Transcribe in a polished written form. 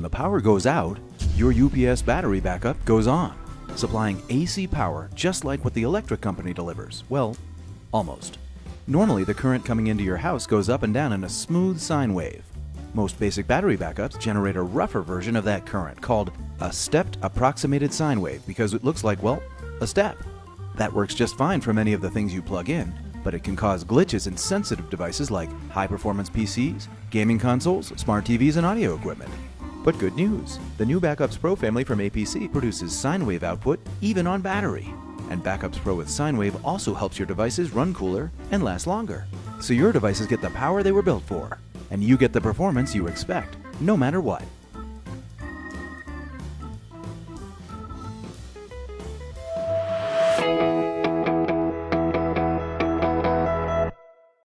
When the power goes out, your UPS battery backup goes on, supplying AC power just like what the electric company delivers. Well, almost. Normally, the current coming into your house goes up and down in a smooth sine wave. Most basic battery backups generate a rougher version of that current called a stepped approximated sine wave because it looks like, well, a step. That works just fine for many of the things you plug in, but it can cause glitches in sensitive devices like high-performance PCs, gaming consoles, smart TVs, and audio equipment. But good news, the new Backups Pro family from APC produces sine wave output even on battery. And Backups Pro with sine wave also helps your devices run cooler and last longer. So your devices get the power they were built for, and you get the performance you expect, no matter what.